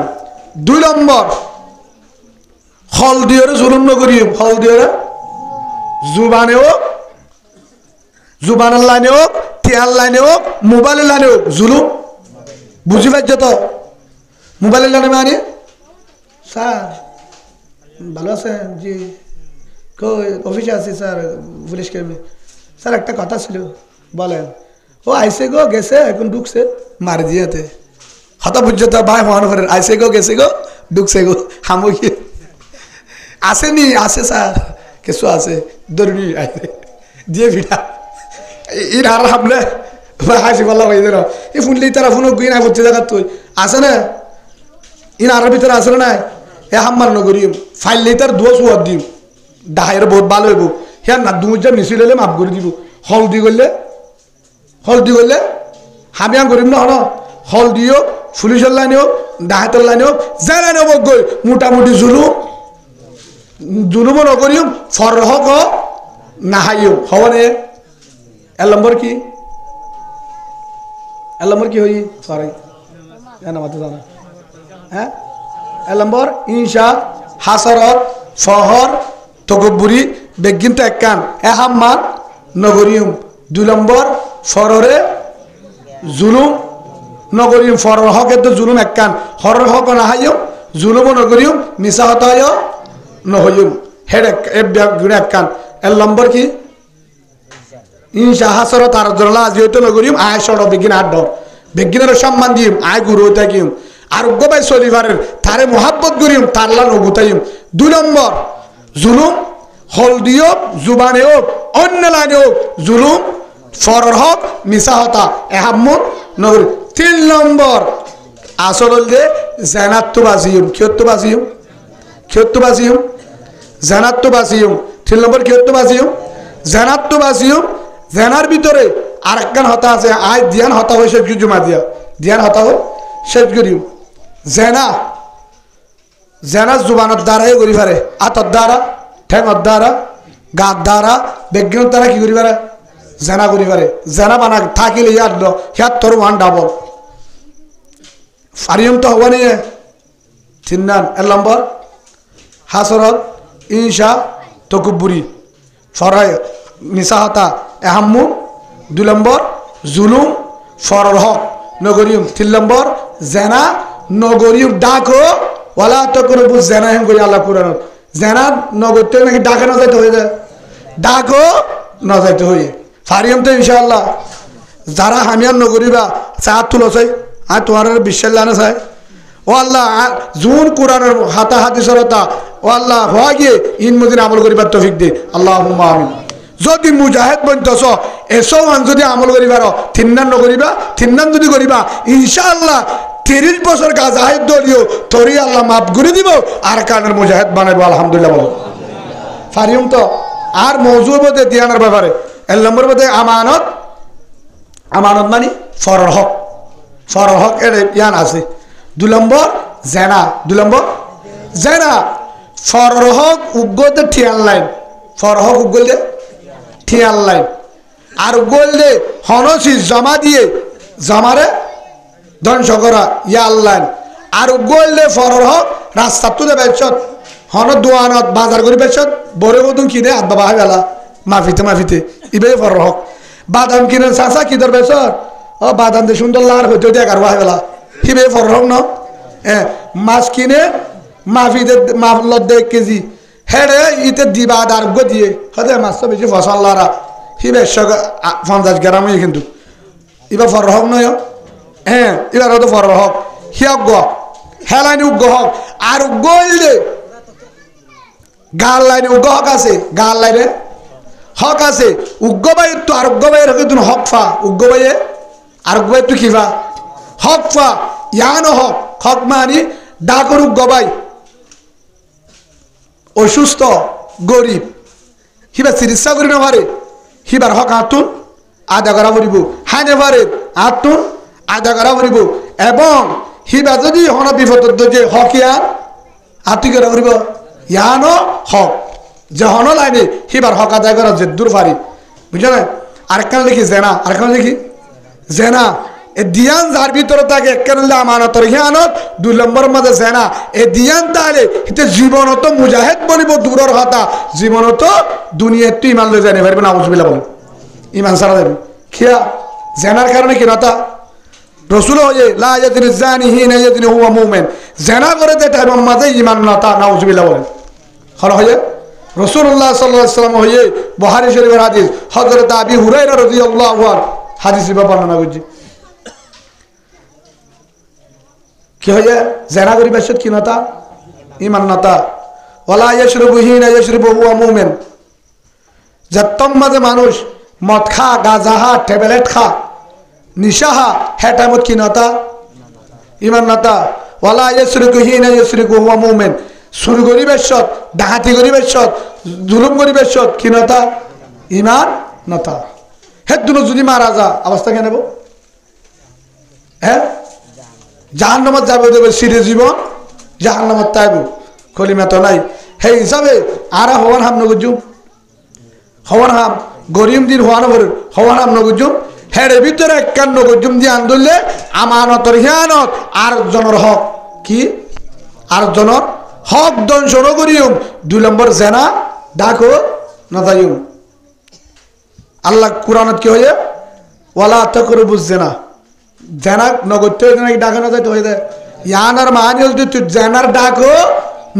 2 নম্বর হল দিয়ে জুলুম নগরিম হল দিয়ে জুবানে হোক জুবানের লাইনে হোক টিয়ার লাইনে হোক মোবাইলের লাইনে হোক জুলুম বুঝি পাইছ তো মোবাইলের লাইনে মানে স্যার ভালো আছেন জি কই অফিসে আছি স্যার পুলিশ কর্মী স্যার একটা কথা ছিল বলেন ও আইসে গো গেছে এখন ঢুকছে মার দিয়েতে হতা বুঝছো তো ভাই মহানগরের আইসে গো গেছে গো ঢুকছে গো হামু কি আসেনি আছে স্যার কিছু আছে দরুনি দিয়ে ভিড়া এর আর হামলে হাসি পাল্লা হয়ে দিল এই ফুনলি তারা ফোন গুই না করছে জায়গা তুই আছে না ইন আর ভিতরে আসলে না এ হাম্মার নগরী ফাইললেই তার দোষ ওয়ার দিম ডাহাইয়ের বহুত ভালো হইব হ্যাঁ না দুজন মিছিল হলে মাফ করে দিব হলদি করলে হামিয়া করিম না হন হলদি হোক পুলিশের লাইনে হোক ডাহাতের লাইনে হোক যে লাইনে হোক গই মোটামুটি জুলুমও নকরিম ফরহক নাহাইও হবনে এর নম্বর কি হই সরি জানা মাত্র জানা হ্যাঁ এর নম্বর ইনশা হাসরত ফহর তকব্বুরি বেগিন তো একখান এহাম্মান নগরিয়ম 2 নম্বর ফররে জুলুম নগরিয়ম ফরর হকের তো জুলুম একখান হরর হক নাহাইও জুলুমও নগরিয়ম মিশা হতায় নহইম হেড একখান এর নম্বর কি ইনশা হাসরত আর জরলা যেহেতু নগরিয়ম আয় সড় বেগিন আড্ড বেগিনের সম্মান দিম আয় গুরু থাকিম আরোগ্য বাই শনিবারের তারে মোহাব্বত করিম তারলা নগুতাইম 2 নম্বর জুলুম হলদি হোক জুবানে হোক অন্য লাইনে হোক জুলুম ফরর হক মিসাহতা এহাম্মুদ নগরী 3 নম্বর আসল যে জানাত্তুবাসিম জানাত্তুবাসিম 3 নম্বর জানাত্তুবাসিম জানার ভিতরে আরেকখান হতা আছে আয় ধ্যান হতা হয়ে শেষ জমা দিয়া ধ্যান হতা হোক শেষ করিম জেনা জুবানের দ্বারাই করি পারে আতর দ্বারা ঠেঙর দ্বারা গাত দ্বারা বেজ্ঞান দ্বারা কি করি পারে জেনা করি পারে জেনা বানা থাকিলে ইয়ার হিয়ার তোর 1 ডাবল ফারিয়ম তো হওয়া নিয়ে 3 নম্বর হাসরত ইনশা তকব্বুরি ফরায় মিসাহতা এহাম্মু 2 নম্বর জুলুম ফরর হক নগরিয়ম 3 নম্বর জেনা নগরিয়ম ডাকো ওয়ালা তাকরাবু জেনা হেম করি আল্লাহ কুরআন জেনা নগরতে নাকি ডাকা না যাইতে হয়ে যায় ডাকো না যাইতে হয়ে ফারিয়াম তো ইনশাআল্লাহ যারা হামিয়ান নগরিবা চাঁদ তুলছাই আর তোমার বিশ্বাস লানা চাই ও আল্লাহ জুন কোরআনের হাতা হাদিসরতা ও আল্লাহ হওয়া গিয়ে ইনমুদিন আমল করিবার তৌফিক দে আল্লাহুম্মা আমিন যদি মুজাহিদ বনতছ এসো আন যদি আমল করিবার 3 নগরিবা 3 যদি করিবা ইনশাআল্লাহ 30 বছর গাজাহিদ দলিও তোরই আল্লাহ মাফ করে দিব আর কানের মুজাহিদ বানাইবো আলহামদুলিল্লাহ বলো ফারিয়ম তো আর মওজু বদে দিয়ানার ব্যাপারে 1 নম্বর বদে আমানত মানে ফরর হক এর ইয়ান আছে 2 নম্বর জেনা ফরর হক উগ্গতে ঠিয়াল লাইন ফরর হক উগ্গলে ঠিয়াল লাইন আর উগ্গলে হনসি জমা দিয়ে জমারে ধ্বংস করা ইয়া আল্লাহ আর গোল্ডে ফরর হক রাস্তা তুলে বেচত হন দোয়ানত বাজার করে বেচত বড় মতন কিনে আদ বাবা গেলা মাফিতে ইবে ফরর হক বাদাম কিনে চাষা কি ধর বেচত ও বাদাম দিয়ে সুন্দর লার হইতে দিয়ে এগারো বাহ গেলা হিবে ফরর হক ন মাছ কিনে মাফিতে মাফলত 1 কেজি হেডে ইতে দিবা আরোগ্য দিয়ে হতে মাছ তো বেশি ফসল লারা হিবে 50 গ্রাম কিন্তু ইবা ফরর হক নয় এবার হয়তো ফরর হক হিয়াগ হেলাইনি উগ্গ হক আর গোল্ডে গাল লাইনে উগ্গ হক আছে গাল লাইনে হক আছে উগ্গ বাই তো আরোগ্য বাইয়ের হকে তুমি হক ফা উগ্গ বাইয়ে আরোগ্য বাই তো কিফা হক ফা ইয়ানো হক মানি ডাকর উগ্গ বাই অসুস্থ গরিব হিবা চিকিৎসা করি না পারে হিবার হক আতুন আদা করা পড়িব হাইনে পারে আতুন আদা করা পড়িব এবং হিবা যদি হন বিপদ যে হকিয়া আতি করা পড়িব ইয়ানো হক যে হন লাইনে হিবার হক আদায় করা যে দূর পারি বুঝলে না আরেকখানে লিখি জেনা এ দিয়ান যার ভিতরে থাকে একখানে আমানতর হিয়ানত 2 নম্বর মাঝে জেনা এ দিয়ান তাহলে হিতে জীবনত মুজাহিদ বলিব দূরের কথা জীবনত দুনিয়ার তো ইমান লই জানি পারবে না আউযুবিল্লাহ বলেন ইমান সারা দেবে খিয়া জেনার কারণে কি নাতা রসুল হয়ে লা ইয়াজনি জানি হিনা ইয়াজনি হুয়া মুমিন জেনা করে দে টাইম মাঝে ইমান নাতা নাউযুবিল্লাহ বলেন হল হয়ে রাসূলুল্লাহ সাল্লাল্লাহু আলাইহি ওয়াসাল্লাম হয়ে বুখারী শরীফের হাদিস হযরত আবি হুরায়রা রাদিয়াল্লাহু আনহু হাদিস বর্ণনা করছি কি হয়ে জেনা করি বেশত কি নাতা ইমান নাতা ওয়ালা ইয়াশরাবু হিনা ইয়াশরাবু হুয়া মুমিন। যতম মাঝে মানুষ মদ খা, গাঁজা খা, ট্যাবলেট খা, নিশা খা, হে টাইমত কি নতা ইমান নতা। ওয়ালা ইয়াশরাবু হিনা ইয়াশরাবু হুয়া মুমিন। চুরি করিবার সৎ, ডাকাতি করিবার সৎ, জুলুম করিবার সৎ কি নতা ইমান নতা। হে দুনো যদি মারা যা অবস্থা কেন? হ্যাঁ, জাহান্নামত যাবে, দেবে সিরে জীবন জাহান্নামত তাইব, কলিমা তো নাই। সেই হিসাবে আর হওয়ান হাম নগুজুম, হওয়ান হাম গরিম দিন হওয়ান হওয়ান হাম নগুজুম। হের ভিতরে একখান নগুজুম দিয়ে আন্দোললে আমানতর হিয়ানত আর জনের হক কি, আর জনের হক দংশন করিম। 2 নম্বর জেনা ডাকো না যাইম। আল্লাহ কুরআনত কি হয়ে ওয়ালা তাকরাবুজ জিনা, জেনা নগত্য নাকি ডাকা না যাইতে হয়ে যায়। ইয়ানার মানি হল তুই জেনার ডাকো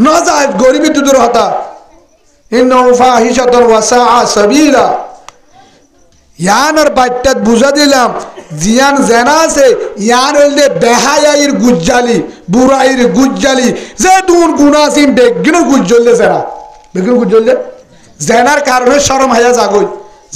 না যায়, গরিবি তুদুর হতা। ইন্নাহু ফাহিশাতুন ওয়া সাআ সাবিলা। ইয়ানার বাইটাত বুঝা দিলাম জিয়ান জেনা আছে, ইয়ান হইলে বেহায়াইর গুজ্জালি, বুড়াইর গুজ্জালি, যে দুন গুনাসিম বেগিনো গুজ্জললে জেনা, বেগিনো গুজ্জললে জেনার কারণে শরম হায়া জাগই,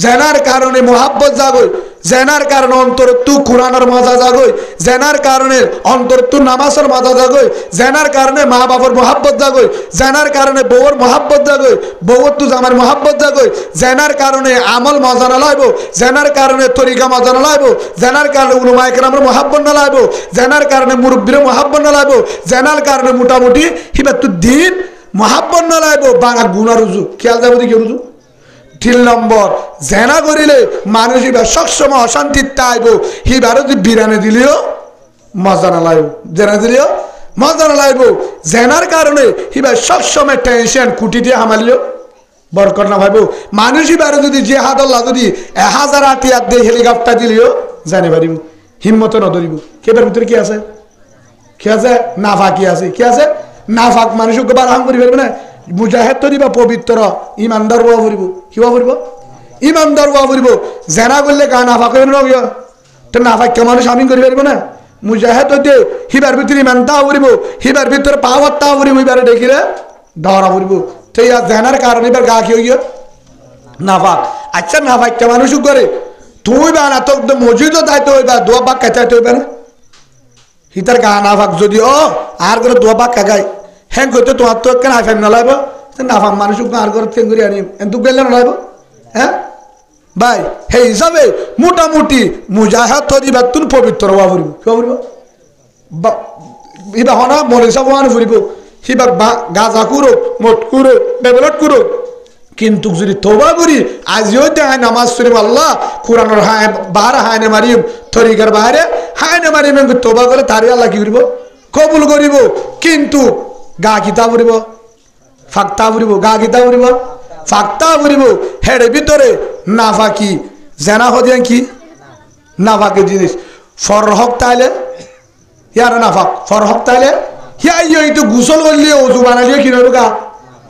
জেনার কারণে মোহাব্বত জাগই, জেনার কারণে অন্তর তু কোরআনের মজা জাগই, জেনার কারণে অন্তর তু নামাজের মজা জাগই, জেনার কারণে মা বাবার মোহাব্বত জাগই, জেনার কারণে বউর মোহাব্বত জাগই, বউর তু জামার মোহাব্বত জাগই, জেনার কারণে আমল মজা না লাইব, জেনার কারণে তরিকা মজা না লাইব, জেনার কারণে উলামায়ে কেরামের মোহাব্বত না লাইব, জেনার কারণে মুরব্বির মোহাব্বত না লাইব, জেনার কারণে মোটামুটি হিবা তু দিন মোহাব্বত না লাইব। বাঙা গুনা রুজু খেয়াল যাবো দিকে রুজু। 3 নম্বর জেনা করিলে মানুষ এবার সবসময় অশান্তির তাইব। হিবারও যদি বিরানে দিলেও মজা না লাইব, জেনা দিলেও মজা না লাইব। জেনার কারণে হিবার সবসময় টেনশন কুটি দিয়ে হামালিও বরকত না ভাইব। মানুষ এবারও যদি যে হাদল্লা যদি 1000 আটিয়াত দিয়ে হেলিকপ্টার দিলেও জানে পারিব, হিম্মত ন ধরিব। কেবার ভিতরে কি আছে, কি আছে? নাফা কি আছে, কি আছে? নাফাক মানুষকে বারহাম করি পারবে না। মুজাহিদ তো দিবা পবিত্র ইমানদার হওয়া ফুরিব, কি হওয়া ফুরিব? ইমানদার হওয়া ফুরিব। জেনা করলে গা নাফা করে না, তো নাফাক্য মানুষ আমিন করি পারবে না। মুজাহিদ হইতে হিবার ভিতরে ইমানটা ফুরিব, হিবার ভিতরে পাওয়ারটা ফুরিব, এবারে দেখিলে ধরা ফুরিব। তো ইয়া জেনার কারণে এবার গা কি হইয়া নাফাক। আচ্ছা নাফাক্য মানুষ করে তুই বা না তো মসজিদও যাইতে হইবা, দোয়া পাক খাইতে হইবে না। হিতার গা নাফাক যদি আর করে দোয়া পাক খাগায় হ্যাঁ করতে তোমার তো কেন আইফাইম না লাগবো, নাফাক মানুষ আর করে ফেং করে আনি এত গেলে না লাগবো। হ্যাঁ ভাই, সেই হিসাবে মোটামুটি মুজাহিদ তরিবা তুন পবিত্র হওয়া ফুরিব, কি ফুরিব? হিবা হনা মরিসা হওয়ানো ফুরিব, হিবা গাঁজা করুক, মদ করুক, ডেভেলপ করুক। কিন্তু যদি তোবা করি আজিও দেখায় নামাজ শরীফ আল্লাহ কোরআনের হায় বাহারে হায়নে মারিম, তরিকার বাহারে হায়নে মারিম, তোবা করে তারে আল্লাহ কি করিব? কবুল করিব। কিন্তু গা কিতা ফুরিব, ফাক্তা ফুরিব, গা কিতা ফুরিব, ফাক্তা ফুরিব। হের ভিতরে নাফাকি জেনা হদিয়ান কি নাফাকি জিনিস। ফরহক তাইলে ইয়ার নাফাক, ফরহক তাইলে হিয়া ইয়ে গুসল করলে অজু বানালিও কি নয় গা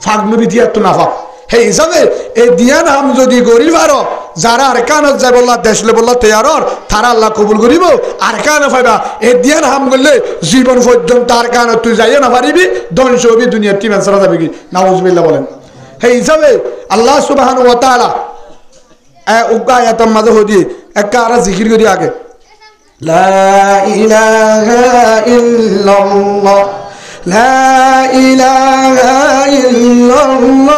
ফাগনুবি দিয়া তো নাফাক। সেই হিসাবে এই দিয়ান হাম যদি গরিব আরো যারা আর কানত যায় বললা দেশলে বললা তৈয়ারর তারা আল্লাহ কবুল করিব। আর কান পাইবা এই দিয়ান হাম করলে জীবন পর্যন্ত আর কান তুই যাইয়া না পারিবি, ধ্বংস হবি, দুনিয়ার টিমান সারা যাবে কি নাউজুবিল্লাহ বলেন। সেই হিসাবে আল্লাহ সুবহানাহু ওয়া তাআলা উগ্গা আয়াতের মাঝে হদি একটা আর জিকির করি আগে লা ইলাহা ইল্লাল্লাহ, লা ইলাহা ইল্লাল্লাহ।